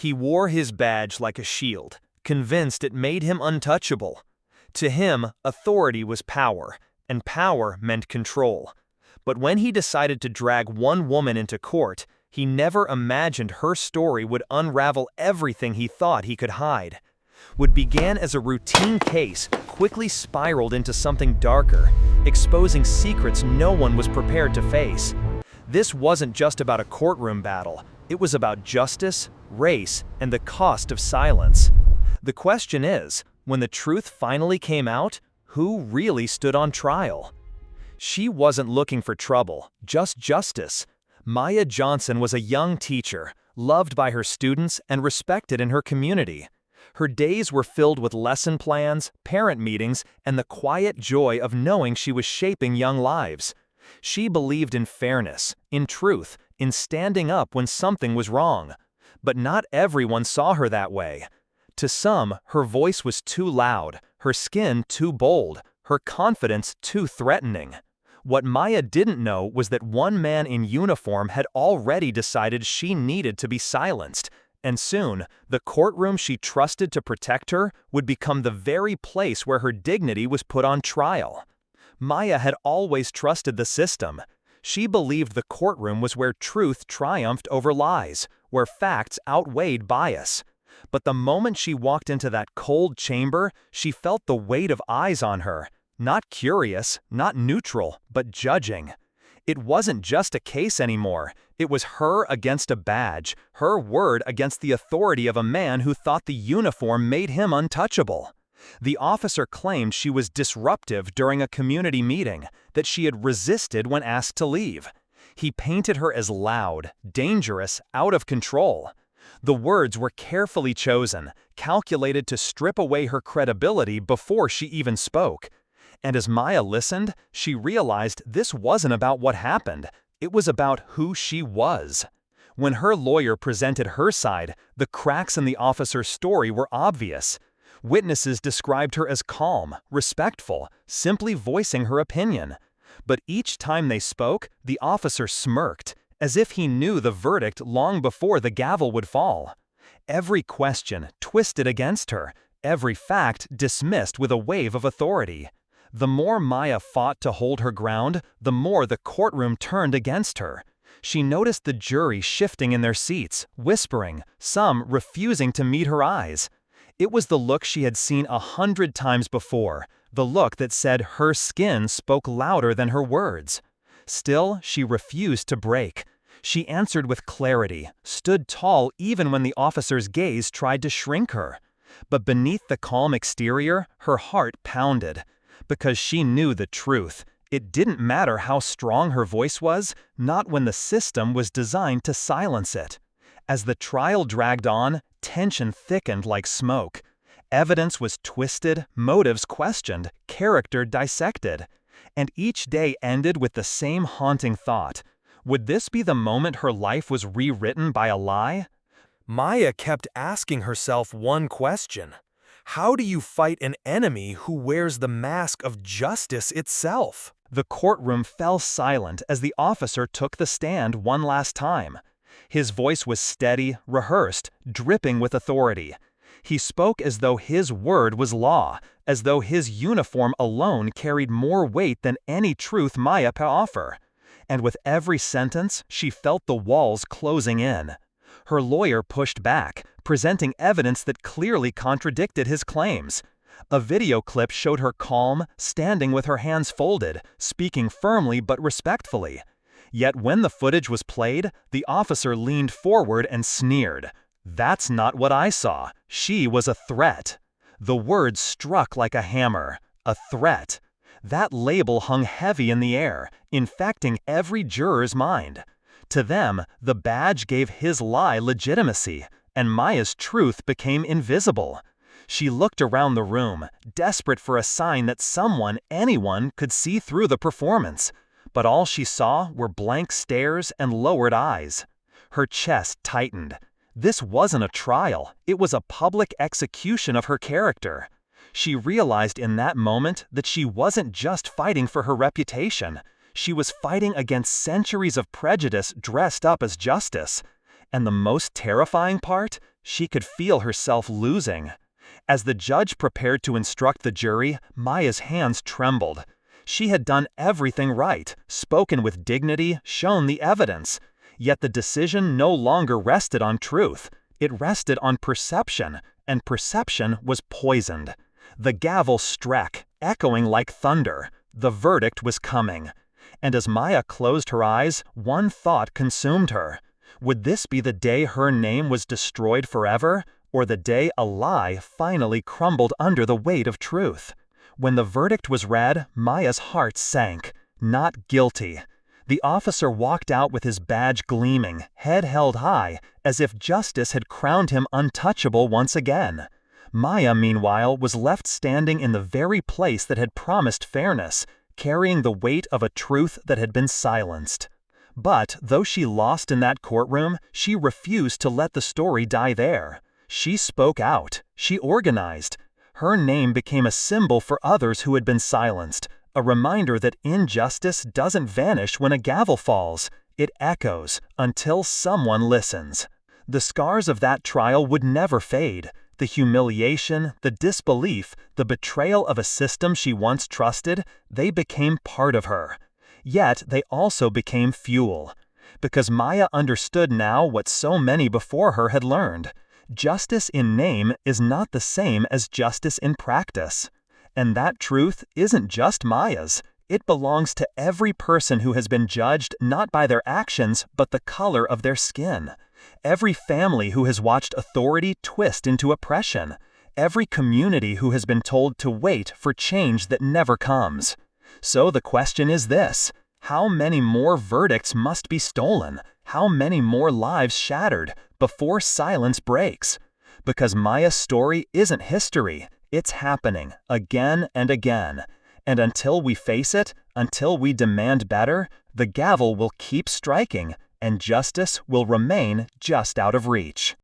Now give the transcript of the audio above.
He wore his badge like a shield, convinced it made him untouchable. To him, authority was power, and power meant control. But when he decided to drag one woman into court, he never imagined her story would unravel everything he thought he could hide. What began as a routine case quickly spiraled into something darker, exposing secrets no one was prepared to face. This wasn't just about a courtroom battle. It was about justice, race, and the cost of silence. The question is, when the truth finally came out, who really stood on trial? She wasn't looking for trouble, just justice. Maya Johnson was a young teacher, loved by her students and respected in her community. Her days were filled with lesson plans, parent meetings, and the quiet joy of knowing she was shaping young lives. She believed in fairness, in truth, in standing up when something was wrong. But not everyone saw her that way. To some, her voice was too loud, her skin too bold, her confidence too threatening. What Maya didn't know was that one man in uniform had already decided she needed to be silenced. And soon, the courtroom she trusted to protect her would become the very place where her dignity was put on trial. Maya had always trusted the system. She believed the courtroom was where truth triumphed over lies, where facts outweighed bias. But the moment she walked into that cold chamber, she felt the weight of eyes on her. Not curious, not neutral, but judging. It wasn't just a case anymore. It was her against a badge, her word against the authority of a man who thought the uniform made him untouchable. The officer claimed she was disruptive during a community meeting, that she had resisted when asked to leave. He painted her as loud, dangerous, out of control. The words were carefully chosen, calculated to strip away her credibility before she even spoke. And as Maya listened, she realized this wasn't about what happened. It was about who she was. When her lawyer presented her side, the cracks in the officer's story were obvious. Witnesses described her as calm, respectful, simply voicing her opinion. But each time they spoke, the officer smirked, as if he knew the verdict long before the gavel would fall. Every question twisted against her, every fact dismissed with a wave of authority. The more Maya fought to hold her ground, the more the courtroom turned against her. She noticed the jury shifting in their seats, whispering, some refusing to meet her eyes. It was the look she had seen 100 times before, the look that said her skin spoke louder than her words. Still, she refused to break. She answered with clarity, stood tall even when the officer's gaze tried to shrink her. But beneath the calm exterior, her heart pounded. Because she knew the truth. It didn't matter how strong her voice was, not when the system was designed to silence it. As the trial dragged on, tension thickened like smoke. Evidence was twisted, motives questioned, character dissected. And each day ended with the same haunting thought. Would this be the moment her life was rewritten by a lie? Maya kept asking herself one question. How do you fight an enemy who wears the mask of justice itself? The courtroom fell silent as the officer took the stand one last time. His voice was steady, rehearsed, dripping with authority. He spoke as though his word was law, as though his uniform alone carried more weight than any truth Maya could offer. And with every sentence, she felt the walls closing in. Her lawyer pushed back, presenting evidence that clearly contradicted his claims. A video clip showed her calm, standing with her hands folded, speaking firmly but respectfully. Yet when the footage was played, the officer leaned forward and sneered. "That's not what I saw. She was a threat." The word struck like a hammer. A threat. That label hung heavy in the air, infecting every juror's mind. To them, the badge gave his lie legitimacy, and Maya's truth became invisible. She looked around the room, desperate for a sign that someone, anyone, could see through the performance. But all she saw were blank stares and lowered eyes. Her chest tightened. This wasn't a trial, it was a public execution of her character. She realized in that moment that she wasn't just fighting for her reputation. She was fighting against centuries of prejudice dressed up as justice. And the most terrifying part? She could feel herself losing. As the judge prepared to instruct the jury, Maya's hands trembled. She had done everything right, spoken with dignity, shown the evidence. Yet the decision no longer rested on truth. It rested on perception, and perception was poisoned. The gavel struck, echoing like thunder. The verdict was coming. And as Maya closed her eyes, one thought consumed her. Would this be the day her name was destroyed forever, or the day a lie finally crumbled under the weight of truth? When the verdict was read, Maya's heart sank. Not guilty. The officer walked out with his badge gleaming, head held high, as if justice had crowned him untouchable once again. Maya, meanwhile, was left standing in the very place that had promised fairness, carrying the weight of a truth that had been silenced. But, though she lost in that courtroom, she refused to let the story die there. She spoke out. She organized. Her name became a symbol for others who had been silenced, a reminder that injustice doesn't vanish when a gavel falls. It echoes until someone listens. The scars of that trial would never fade. The humiliation, the disbelief, the betrayal of a system she once trusted, they became part of her. Yet they also became fuel. Because Maya understood now what so many before her had learned. Justice in name is not the same as justice in practice. And that truth isn't just Maya's. It belongs to every person who has been judged not by their actions but the color of their skin. Every family who has watched authority twist into oppression. Every community who has been told to wait for change that never comes. So the question is this: how many more verdicts must be stolen? How many more lives shattered before silence breaks? Because Maya's story isn't history, it's happening again and again. And until we face it, until we demand better, the gavel will keep striking, and justice will remain just out of reach.